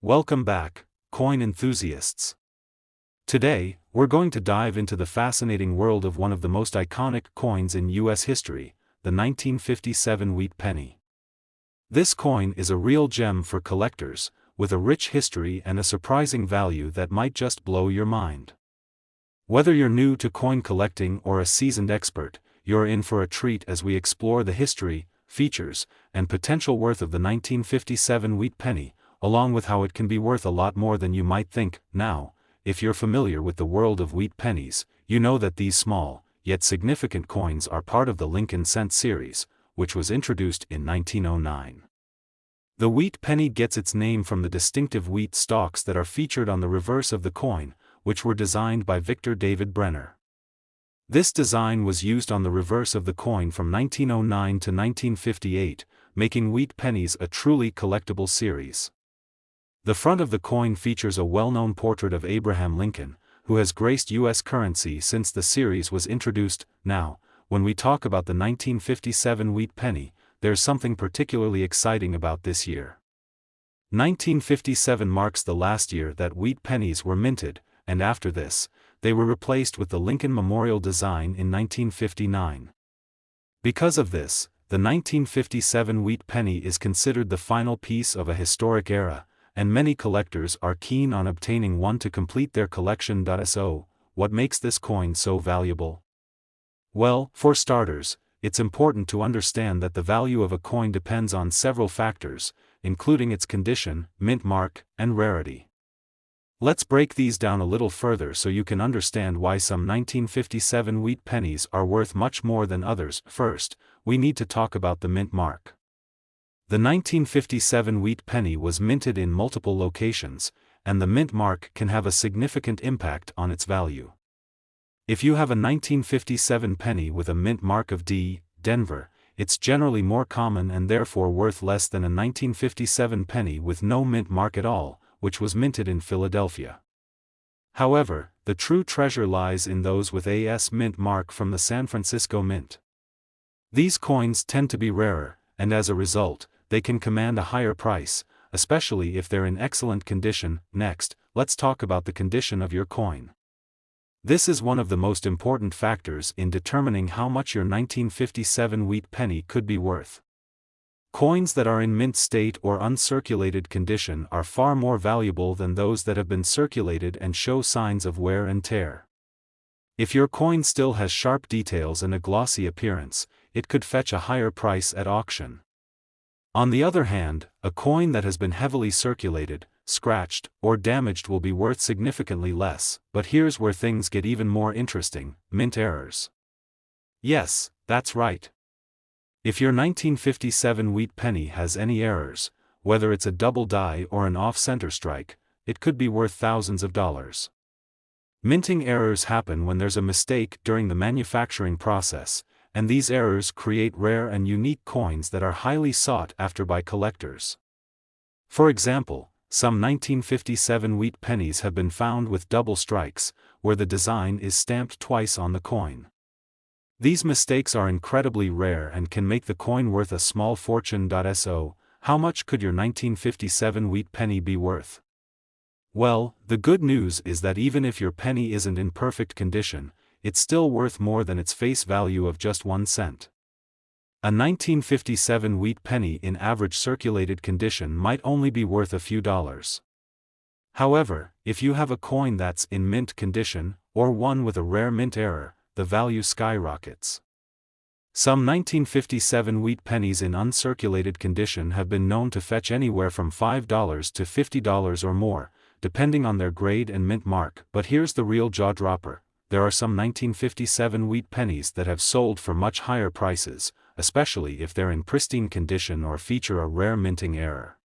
Welcome back, coin enthusiasts. Today, we're going to dive into the fascinating world of one of the most iconic coins in U.S. history, the 1957 Wheat Penny. This coin is a real gem for collectors, with a rich history and a surprising value that might just blow your mind. Whether you're new to coin collecting or a seasoned expert, you're in for a treat as we explore the history, features, and potential worth of the 1957 Wheat Penny, along with how it can be worth a lot more than you might think. Now, if you're familiar with the world of wheat pennies, you know that these small, yet significant coins are part of the Lincoln Cent series, which was introduced in 1909. The wheat penny gets its name from the distinctive wheat stalks that are featured on the reverse of the coin, which were designed by Victor David Brenner. This design was used on the reverse of the coin from 1909 to 1958, making wheat pennies a truly collectible series. The front of the coin features a well-known portrait of Abraham Lincoln, who has graced U.S. currency since the series was introduced. Now, when we talk about the 1957 Wheat Penny, there's something particularly exciting about this year. 1957 marks the last year that wheat pennies were minted, and after this, they were replaced with the Lincoln Memorial design in 1959. Because of this, the 1957 Wheat Penny is considered the final piece of a historic era, and many collectors are keen on obtaining one to complete their collection. So, what makes this coin so valuable? Well, for starters, it's important to understand that the value of a coin depends on several factors, including its condition, mint mark, and rarity. Let's break these down a little further so you can understand why some 1957 wheat pennies are worth much more than others. First, we need to talk about the mint mark. The 1957 wheat penny was minted in multiple locations, and the mint mark can have a significant impact on its value. If you have a 1957 penny with a mint mark of D, Denver, it's generally more common and therefore worth less than a 1957 penny with no mint mark at all, which was minted in Philadelphia. However, the true treasure lies in those with AS mint mark from the San Francisco Mint. These coins tend to be rarer, and as a result, they can command a higher price, especially if they're in excellent condition. Next, let's talk about the condition of your coin. This is one of the most important factors in determining how much your 1957 wheat penny could be worth. Coins that are in mint state or uncirculated condition are far more valuable than those that have been circulated and show signs of wear and tear. If your coin still has sharp details and a glossy appearance, it could fetch a higher price at auction. On the other hand, a coin that has been heavily circulated, scratched, or damaged will be worth significantly less. But here's where things get even more interesting: mint errors. Yes, that's right. If your 1957 wheat penny has any errors, whether it's a double die or an off-center strike, it could be worth thousands of dollars. Minting errors happen when there's a mistake during the manufacturing process, and these errors create rare and unique coins that are highly sought after by collectors. For example, some 1957 wheat pennies have been found with double strikes, where the design is stamped twice on the coin. These mistakes are incredibly rare and can make the coin worth a small fortune. So, how much could your 1957 wheat penny be worth? Well, the good news is that even if your penny isn't in perfect condition, it's still worth more than its face value of just 1 cent. A 1957 wheat penny in average circulated condition might only be worth a few dollars. However, if you have a coin that's in mint condition, or one with a rare mint error, the value skyrockets. Some 1957 wheat pennies in uncirculated condition have been known to fetch anywhere from $5 to $50 or more, depending on their grade and mint mark. But here's the real jaw-dropper: there are some 1957 wheat pennies that have sold for much higher prices, especially if they're in pristine condition or feature a rare minting error.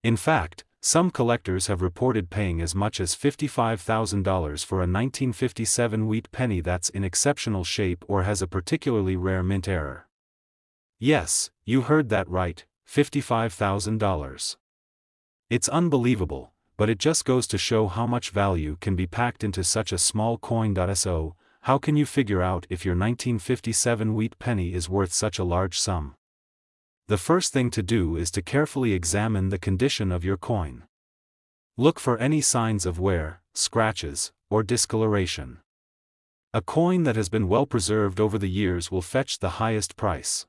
In fact, some collectors have reported paying as much as $55,000 for a 1957 wheat penny that's in exceptional shape or has a particularly rare mint error. Yes, you heard that right, $55,000. It's unbelievable, but it just goes to show how much value can be packed into such a small coin. So, how can you figure out if your 1957 wheat penny is worth such a large sum? The first thing to do is to carefully examine the condition of your coin. Look for any signs of wear, scratches, or discoloration. A coin that has been well preserved over the years will fetch the highest price.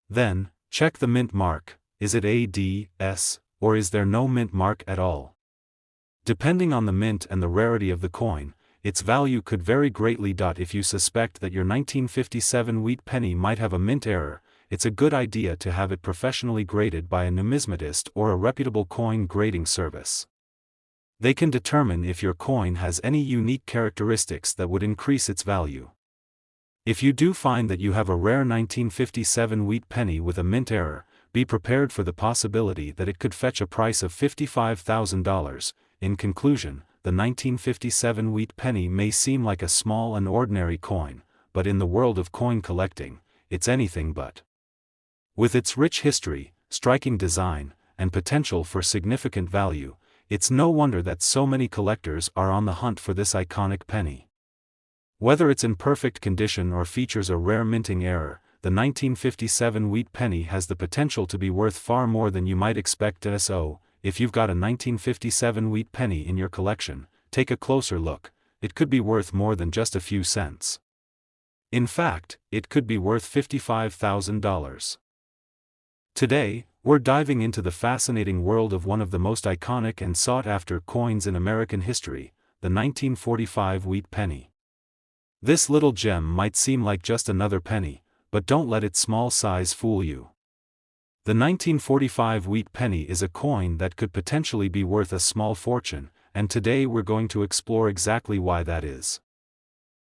Then, check the mint mark. Is it ADS, or is there no mint mark at all? Depending on the mint and the rarity of the coin, its value could vary greatly. If you suspect that your 1957 wheat penny might have a mint error, it's a good idea to have it professionally graded by a numismatist or a reputable coin grading service. They can determine if your coin has any unique characteristics that would increase its value. If you do find that you have a rare 1957 wheat penny with a mint error, be prepared for the possibility that it could fetch a price of $55,000. In conclusion, the 1957 wheat penny may seem like a small and ordinary coin, but in the world of coin collecting, it's anything but. With its rich history, striking design, and potential for significant value, it's no wonder that so many collectors are on the hunt for this iconic penny. Whether it's in perfect condition or features a rare minting error, the 1957 wheat penny has the potential to be worth far more than you might expect. So, if you've got a 1957 wheat penny in your collection, take a closer look. It could be worth more than just a few cents. In fact, it could be worth $55,000. Today, we're diving into the fascinating world of one of the most iconic and sought-after coins in American history, the 1945 wheat penny. This little gem might seem like just another penny, but don't let its small size fool you. The 1945 wheat penny is a coin that could potentially be worth a small fortune, and today we're going to explore exactly why that is.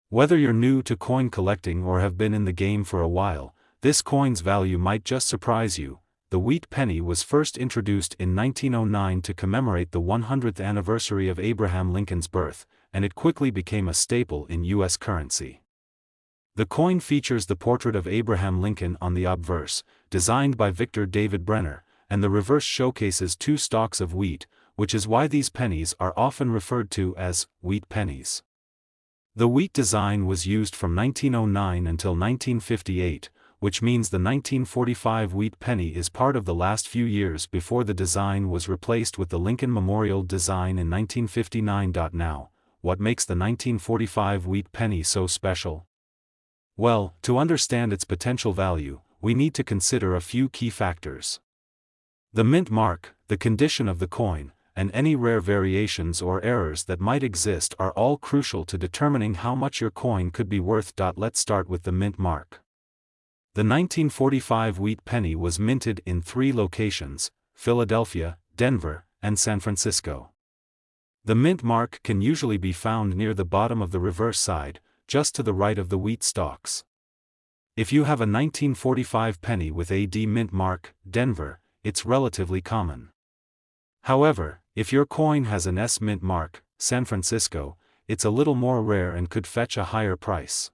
Whether you're new to coin collecting or have been in the game for a while, this coin's value might just surprise you. The wheat penny was first introduced in 1909 to commemorate the 100th anniversary of Abraham Lincoln's birth, and it quickly became a staple in U.S. currency. The coin features the portrait of Abraham Lincoln on the obverse, designed by Victor David Brenner, and the reverse showcases 2 stalks of wheat, which is why these pennies are often referred to as wheat pennies. The wheat design was used from 1909 until 1958, which means the 1945 wheat penny is part of the last few years before the design was replaced with the Lincoln Memorial design in 1959. Now, what makes the 1945 wheat penny so special? Well, to understand its potential value, we need to consider a few key factors. The mint mark, the condition of the coin, and any rare variations or errors that might exist are all crucial to determining how much your coin could be worth. Let's start with the mint mark. The 1945 wheat penny was minted in 3 locations: Philadelphia, Denver, and San Francisco. The mint mark can usually be found near the bottom of the reverse side, just to the right of the wheat stalks. If you have a 1945 penny with a D mint mark, Denver, it's relatively common. However, if your coin has an S mint mark, San Francisco, it's a little more rare and could fetch a higher price.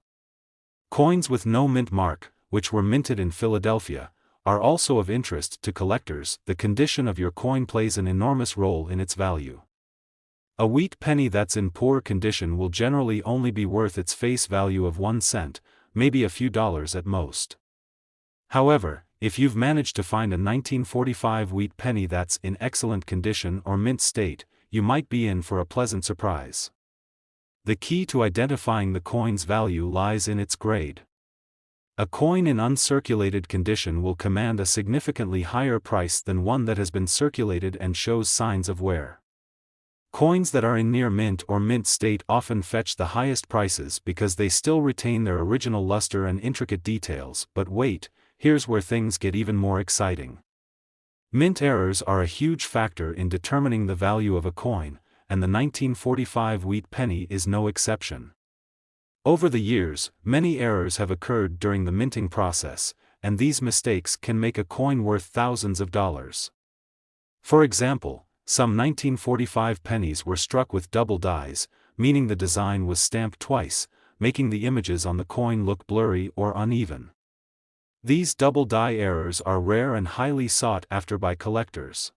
Coins with no mint mark, which were minted in Philadelphia, are also of interest to collectors. The condition of your coin plays an enormous role in its value. A wheat penny that's in poor condition will generally only be worth its face value of 1 cent, maybe a few dollars at most. However, if you've managed to find a 1945 wheat penny that's in excellent condition or mint state, you might be in for a pleasant surprise. The key to identifying the coin's value lies in its grade. A coin in uncirculated condition will command a significantly higher price than one that has been circulated and shows signs of wear. Coins that are in near mint or mint state often fetch the highest prices because they still retain their original luster and intricate details. But wait, here's where things get even more exciting. Mint errors are a huge factor in determining the value of a coin, and the 1945 wheat penny is no exception. Over the years, many errors have occurred during the minting process, and these mistakes can make a coin worth thousands of dollars. For example, some 1945 pennies were struck with double dies, meaning the design was stamped twice, making the images on the coin look blurry or uneven. These double die errors are rare and highly sought after by collectors.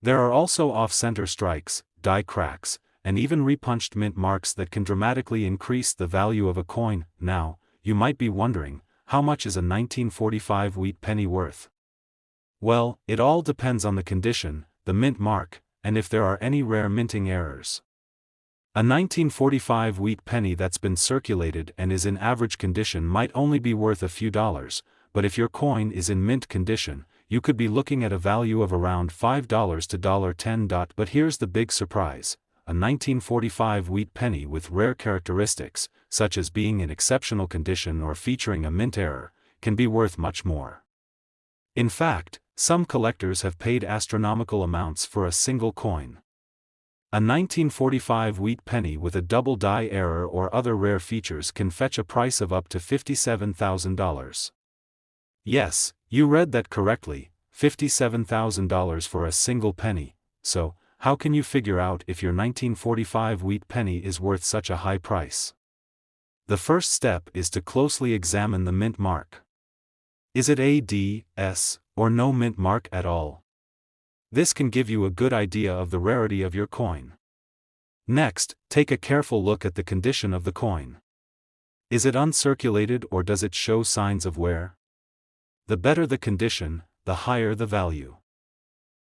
There are also off-center strikes, die cracks, and even repunched mint marks that can dramatically increase the value of a coin. Now, you might be wondering, how much is a 1945 wheat penny worth? Well, it all depends on the condition, the mint mark, and if there are any rare minting errors. A 1945 wheat penny that's been circulated and is in average condition might only be worth a few dollars, but if your coin is in mint condition, you could be looking at a value of around $5 to $10. But here's the big surprise: a 1945 wheat penny with rare characteristics, such as being in exceptional condition or featuring a mint error, can be worth much more. In fact, some collectors have paid astronomical amounts for a single coin. A 1945 wheat penny with a double die error or other rare features can fetch a price of up to $57,000. Yes, you read that correctly, $57,000 for a single penny. So, how can you figure out if your 1945 wheat penny is worth such a high price? The first step is to closely examine the mint mark. Is it a D, S, or no mint mark at all? This can give you a good idea of the rarity of your coin. Next, take a careful look at the condition of the coin. Is it uncirculated or does it show signs of wear? The better the condition, the higher the value.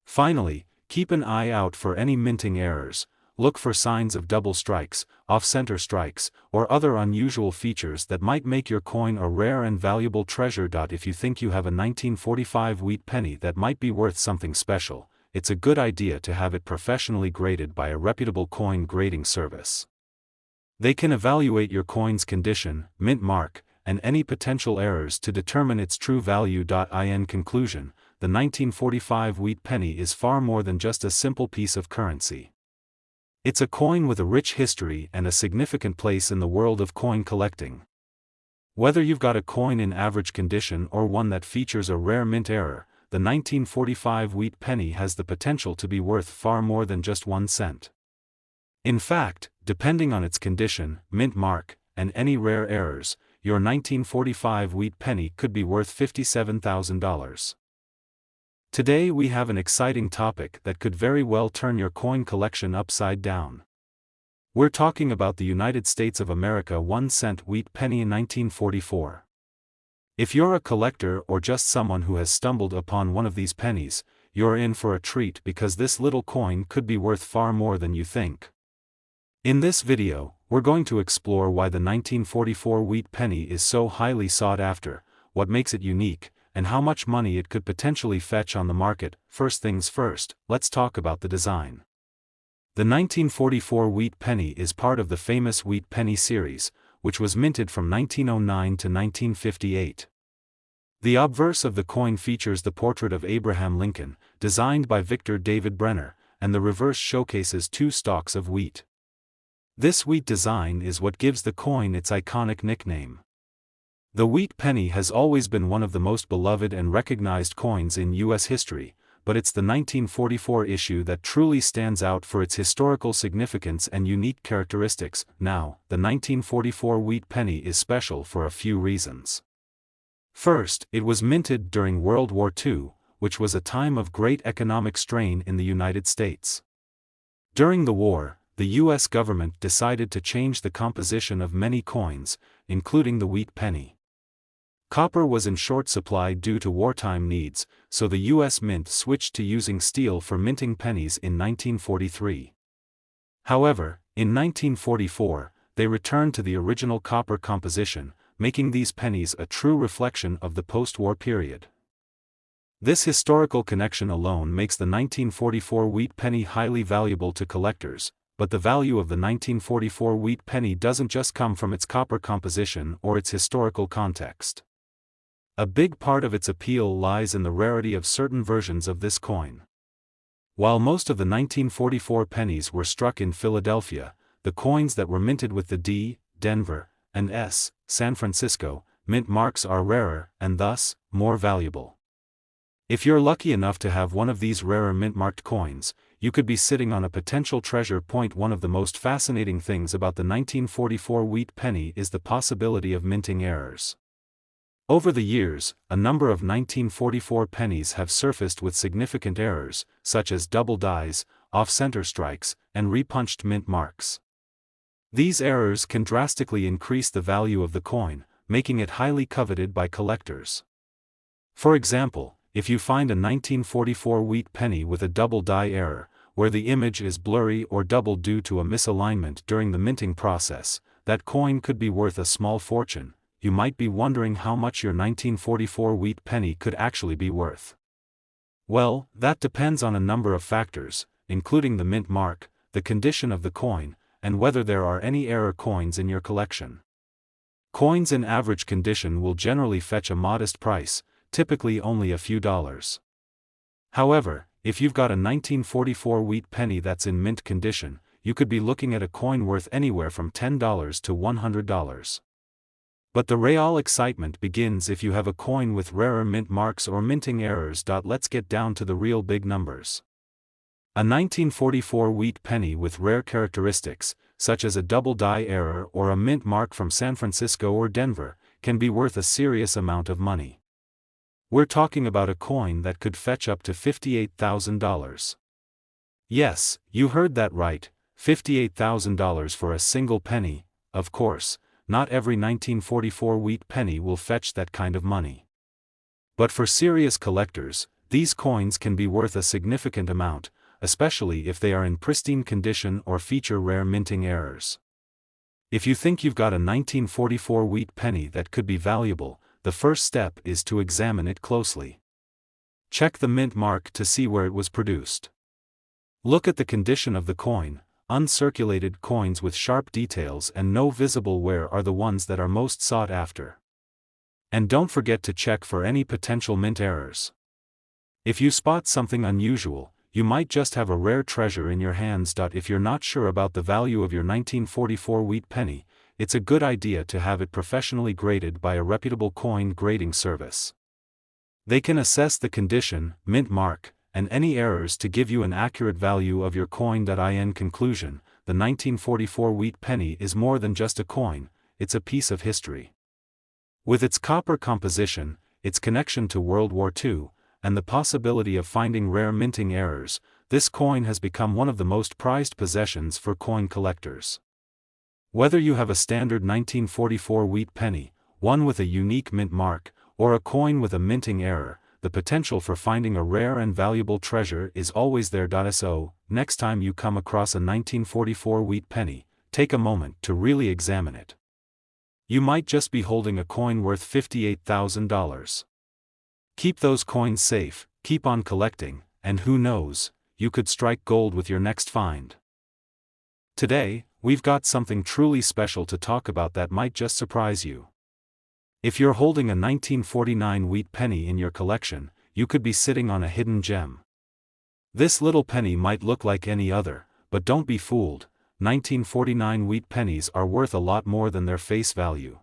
Finally, keep an eye out for any minting errors. Look for signs of double strikes, off-center strikes, or other unusual features that might make your coin a rare and valuable treasure. If you think you have a 1945 wheat penny that might be worth something special, it's a good idea to have it professionally graded by a reputable coin grading service. They can evaluate your coin's condition, mint mark, and any potential errors to determine its true value. In conclusion, the 1945 wheat penny is far more than just a simple piece of currency. It's a coin with a rich history and a significant place in the world of coin collecting. Whether you've got a coin in average condition or one that features a rare mint error, the 1945 wheat penny has the potential to be worth far more than just 1 cent. In fact, depending on its condition, mint mark, and any rare errors, your 1945 wheat penny could be worth $57,000. Today we have an exciting topic that could very well turn your coin collection upside down. We're talking about the United States of America 1 cent wheat penny in 1944. If you're a collector or just someone who has stumbled upon one of these pennies, you're in for a treat because this little coin could be worth far more than you think. In this video, we're going to explore why the 1944 wheat penny is so highly sought after, what makes it unique, and how much money it could potentially fetch on the market. First things first, let's talk about the design. The 1944 wheat penny is part of the famous wheat penny series, which was minted from 1909 to 1958. The obverse of the coin features the portrait of Abraham Lincoln, designed by Victor David Brenner, and the reverse showcases 2 stalks of wheat. This wheat design is what gives the coin its iconic nickname. The wheat penny has always been one of the most beloved and recognized coins in U.S. history, but it's the 1944 issue that truly stands out for its historical significance and unique characteristics. Now, the 1944 wheat penny is special for a few reasons. First, it was minted during World War II, which was a time of great economic strain in the United States. During the war, the U.S. government decided to change the composition of many coins, including the wheat penny. Copper was in short supply due to wartime needs, so the U.S. Mint switched to using steel for minting pennies in 1943. However, in 1944, they returned to the original copper composition, making these pennies a true reflection of the post-war period. This historical connection alone makes the 1944 wheat penny highly valuable to collectors, but the value of the 1944 wheat penny doesn't just come from its copper composition or its historical context. A big part of its appeal lies in the rarity of certain versions of this coin. While most of the 1944 pennies were struck in Philadelphia, the coins that were minted with the D, Denver, and S, San Francisco, mint marks are rarer and thus, more valuable. If you're lucky enough to have one of these rarer mint-marked coins, you could be sitting on a potential treasure. One of the most fascinating things about the 1944 wheat penny is the possibility of minting errors. Over the years, a number of 1944 pennies have surfaced with significant errors, such as double dies, off-center strikes, and repunched mint marks. These errors can drastically increase the value of the coin, making it highly coveted by collectors. For example, if you find a 1944 wheat penny with a double die error, where the image is blurry or doubled due to a misalignment during the minting process, that coin could be worth a small fortune. You might be wondering how much your 1944 wheat penny could actually be worth. Well, that depends on a number of factors, including the mint mark, the condition of the coin, and whether there are any error coins in your collection. Coins in average condition will generally fetch a modest price, typically only a few dollars. However, if you've got a 1944 wheat penny that's in mint condition, you could be looking at a coin worth anywhere from $10 to $100. But the real excitement begins if you have a coin with rarer mint marks or minting errors. Let's get down to the real big numbers. A 1944 wheat penny with rare characteristics, such as a double die error or a mint mark from San Francisco or Denver, can be worth a serious amount of money. We're talking about a coin that could fetch up to $58,000. Yes, you heard that right, $58,000 for a single penny. Of course, not every 1944 wheat penny will fetch that kind of money. But for serious collectors, these coins can be worth a significant amount, especially if they are in pristine condition or feature rare minting errors. If you think you've got a 1944 wheat penny that could be valuable, the first step is to examine it closely. Check the mint mark to see where it was produced. Look at the condition of the coin. Uncirculated coins with sharp details and no visible wear are the ones that are most sought after. And don't forget to check for any potential mint errors. If you spot something unusual, you might just have a rare treasure in your hands. If you're not sure about the value of your 1944 wheat penny, it's a good idea to have it professionally graded by a reputable coin grading service. They can assess the condition, mint mark, and any errors to give you an accurate value of your coin. In conclusion, the 1944 wheat penny is more than just a coin, it's a piece of history. With its copper composition, its connection to World War II, and the possibility of finding rare minting errors, this coin has become one of the most prized possessions for coin collectors. Whether you have a standard 1944 wheat penny, one with a unique mint mark, or a coin with a minting error, the potential for finding a rare and valuable treasure is always there. So, next time you come across a 1944 wheat penny, take a moment to really examine it. You might just be holding a coin worth $58,000. Keep those coins safe, keep on collecting, and who knows, you could strike gold with your next find. Today, we've got something truly special to talk about that might just surprise you. If you're holding a 1949 wheat penny in your collection, you could be sitting on a hidden gem. This little penny might look like any other, but don't be fooled, 1949 wheat pennies are worth a lot more than their face value.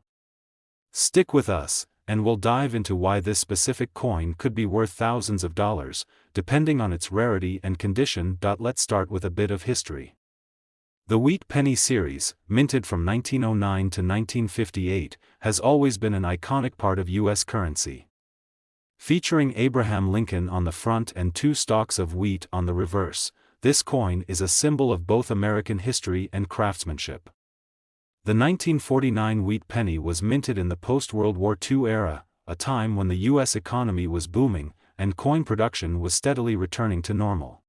Stick with us, and we'll dive into why this specific coin could be worth thousands of dollars, depending on its rarity and condition. Let's start with a bit of history. The wheat penny series, minted from 1909 to 1958, has always been an iconic part of U.S. currency. Featuring Abraham Lincoln on the front and two stalks of wheat on the reverse, this coin is a symbol of both American history and craftsmanship. The 1949 wheat penny was minted in the post-World War II era, a time when the U.S. economy was booming, and coin production was steadily returning to normal.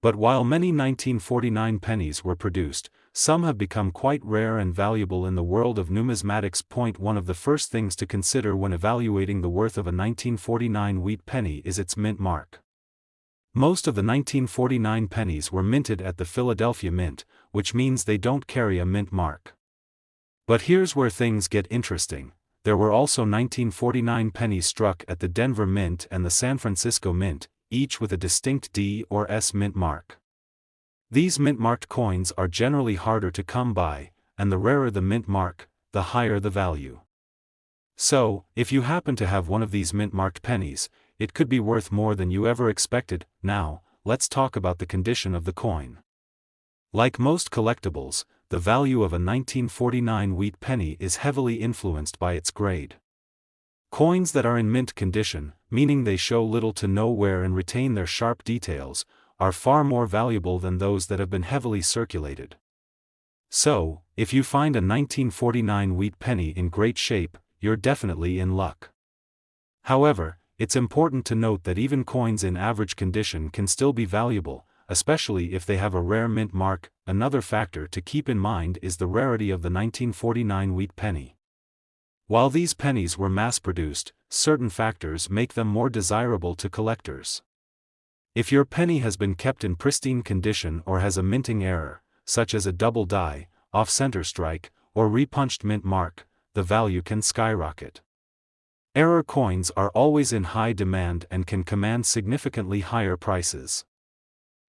But while many 1949 pennies were produced, some have become quite rare and valuable in the world of numismatics. One of the first things to consider when evaluating the worth of a 1949 wheat penny is its mint mark. Most of the 1949 pennies were minted at the Philadelphia Mint, which means they don't carry a mint mark. But here's where things get interesting. There were also 1949 pennies struck at the Denver Mint and the San Francisco Mint, each with a distinct D or S mint mark. These mint-marked coins are generally harder to come by, and the rarer the mint mark, the higher the value. So, if you happen to have one of these mint-marked pennies, it could be worth more than you ever expected. Now, let's talk about the condition of the coin. Like most collectibles, the value of a 1949 wheat penny is heavily influenced by its grade. Coins that are in mint condition, meaning they show little to no wear and retain their sharp details, are far more valuable than those that have been heavily circulated. So, if you find a 1949 wheat penny in great shape, you're definitely in luck. However, it's important to note that even coins in average condition can still be valuable. especially if they have a rare mint mark. Another factor to keep in mind is the rarity of the 1949 wheat penny. While these pennies were mass-produced, certain factors make them more desirable to collectors. If your penny has been kept in pristine condition or has a minting error, such as a double die, off-center strike, or repunched mint mark, the value can skyrocket. Error coins are always in high demand and can command significantly higher prices.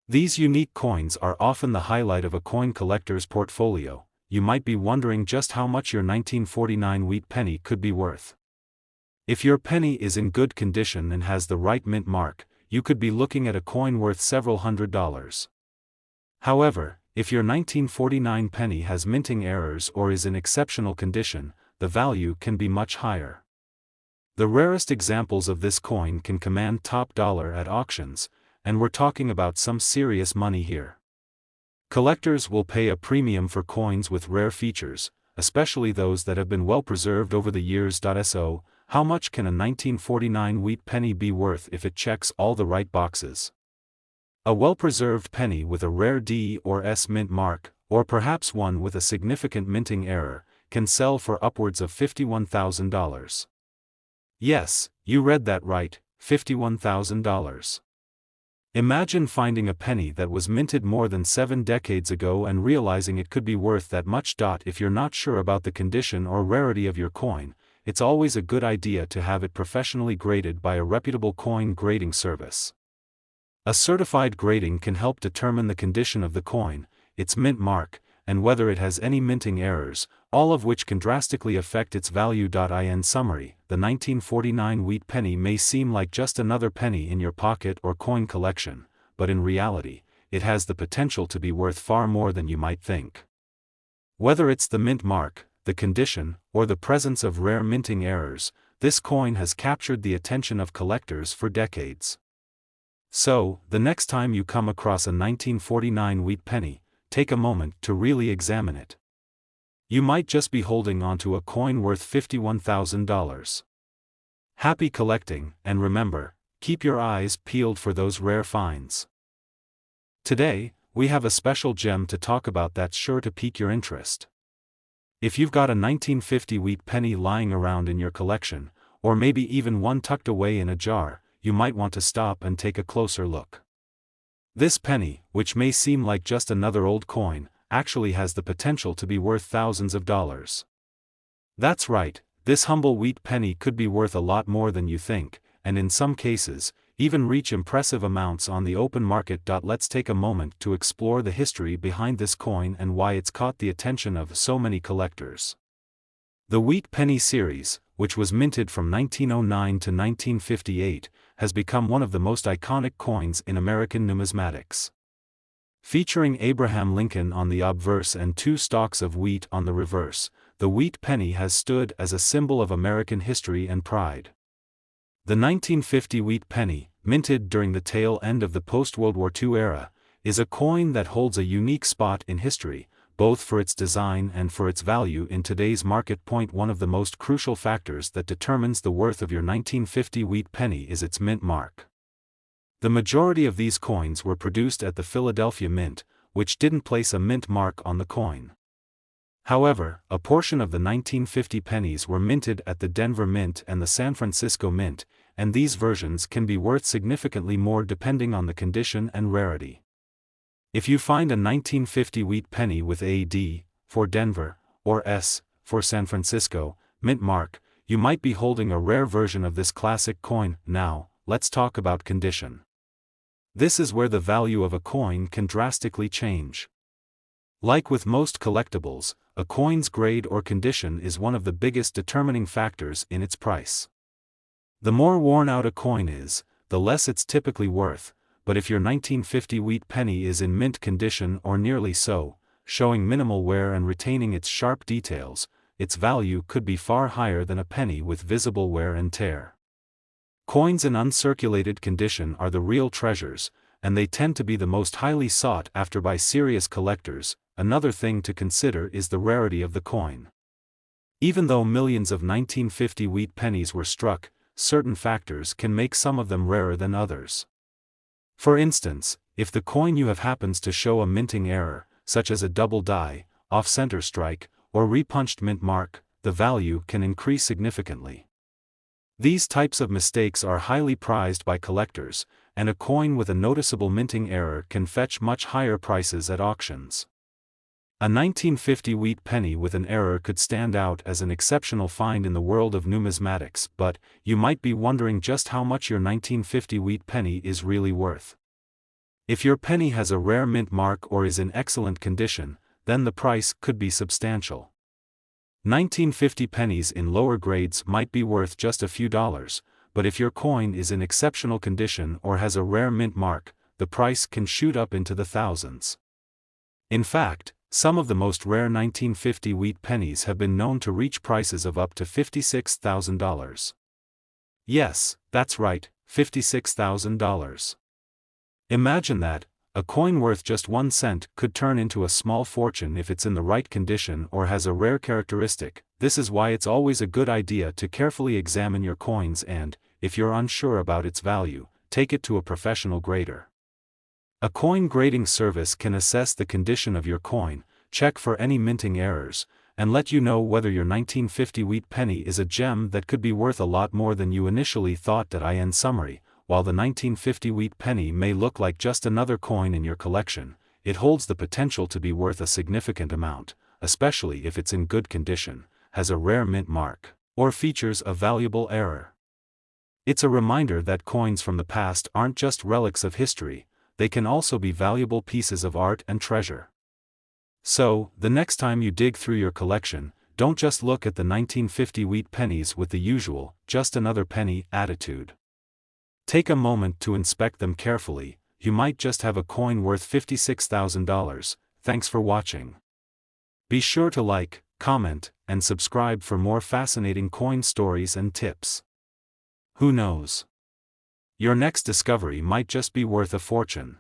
These unique coins are often the highlight of a coin collector's portfolio. You might be wondering just how much your 1949 wheat penny could be worth. If your penny is in good condition and has the right mint mark, you could be looking at a coin worth several $100s. However, if your 1949 penny has minting errors or is in exceptional condition, the value can be much higher. The rarest examples of this coin can command top dollar at auctions, and we're talking about some serious money here. Collectors will pay a premium for coins with rare features, especially those that have been well preserved over the years. So, how much can a 1949 wheat penny be worth if it checks all the right boxes? A well-preserved penny with a rare D or S mint mark, or perhaps one with a significant minting error, can sell for upwards of $51,000. Yes, you read that right, $51,000. Imagine finding a penny that was minted more than 7 decades ago and realizing it could be worth that much. If you're not sure about the condition or rarity of your coin, it's always a good idea to have it professionally graded by a reputable coin grading service. A certified grading can help determine the condition of the coin, its mint mark, and whether it has any minting errors, all of which can drastically affect its value. In summary, the 1949 wheat penny may seem like just another penny in your pocket or coin collection, but in reality, it has the potential to be worth far more than you might think. Whether it's the mint mark, the condition, or the presence of rare minting errors, this coin has captured the attention of collectors for decades. So, the next time you come across a 1949 wheat penny, take a moment to really examine it. You might just be holding onto a coin worth $51,000. Happy collecting, and remember, keep your eyes peeled for those rare finds. Today, we have a special gem to talk about that's sure to pique your interest. If you've got a 1950 wheat penny lying around in your collection, or maybe even one tucked away in a jar, you might want to stop and take a closer look. This penny, which may seem like just another old coin, actually has the potential to be worth thousands of dollars. That's right, this humble wheat penny could be worth a lot more than you think, and in some cases, even reach impressive amounts on the open market. Let's take a moment to explore the history behind this coin and why it's caught the attention of so many collectors. The wheat penny series, which was minted from 1909 to 1958, has become one of the most iconic coins in American numismatics. Featuring Abraham Lincoln on the obverse and 2 stalks of wheat on the reverse, the wheat penny has stood as a symbol of American history and pride. The 1950 wheat penny, minted during the tail end of the post-World War II era, is a coin that holds a unique spot in history, both for its design and for its value in today's market. One of the most crucial factors that determines the worth of your 1950 wheat penny is its mint mark. The majority of these coins were produced at the Philadelphia Mint, which didn't place a mint mark on the coin. However, a portion of the 1950 pennies were minted at the Denver Mint and the San Francisco Mint, and these versions can be worth significantly more depending on the condition and rarity. If you find a 1950 wheat penny with a D for Denver, or S for San Francisco, mint mark, you might be holding a rare version of this classic coin. Now, let's talk about condition. This is where the value of a coin can drastically change. Like with most collectibles, a coin's grade or condition is one of the biggest determining factors in its price. The more worn out a coin is, the less it's typically worth, but if your 1950 wheat penny is in mint condition or nearly so, showing minimal wear and retaining its sharp details, its value could be far higher than a penny with visible wear and tear. Coins in uncirculated condition are the real treasures, and they tend to be the most highly sought after by serious collectors. Another thing to consider is the rarity of the coin. Even though millions of 1950 wheat pennies were struck, certain factors can make some of them rarer than others. For instance, if the coin you have happens to show a minting error, such as a double die, off-center strike, or repunched mint mark, the value can increase significantly. These types of mistakes are highly prized by collectors, and a coin with a noticeable minting error can fetch much higher prices at auctions. A 1950 wheat penny with an error could stand out as an exceptional find in the world of numismatics, but you might be wondering just how much your 1950 wheat penny is really worth. If your penny has a rare mint mark or is in excellent condition, then the price could be substantial. 1950 pennies in lower grades might be worth just a few dollars, but if your coin is in exceptional condition or has a rare mint mark, the price can shoot up into the thousands. In fact, some of the most rare 1950 wheat pennies have been known to reach prices of up to $56,000. Yes, that's right, $56,000. Imagine that. A coin worth just 1 cent could turn into a small fortune if it's in the right condition or has a rare characteristic. This is why it's always a good idea to carefully examine your coins and, if you're unsure about its value, take it to a professional grader. A coin grading service can assess the condition of your coin, check for any minting errors, and let you know whether your 1950 wheat penny is a gem that could be worth a lot more than you initially thought. In summary, while the 1950 wheat penny may look like just another coin in your collection, it holds the potential to be worth a significant amount, especially if it's in good condition, has a rare mint mark, or features a valuable error. It's a reminder that coins from the past aren't just relics of history, they can also be valuable pieces of art and treasure. So, the next time you dig through your collection, don't just look at the 1950 wheat pennies with the usual, just another penny attitude. Take a moment to inspect them carefully. You might just have a coin worth $56,000. Thanks for watching. Be sure to like, comment, and subscribe for more fascinating coin stories and tips. Who knows? Your next discovery might just be worth a fortune.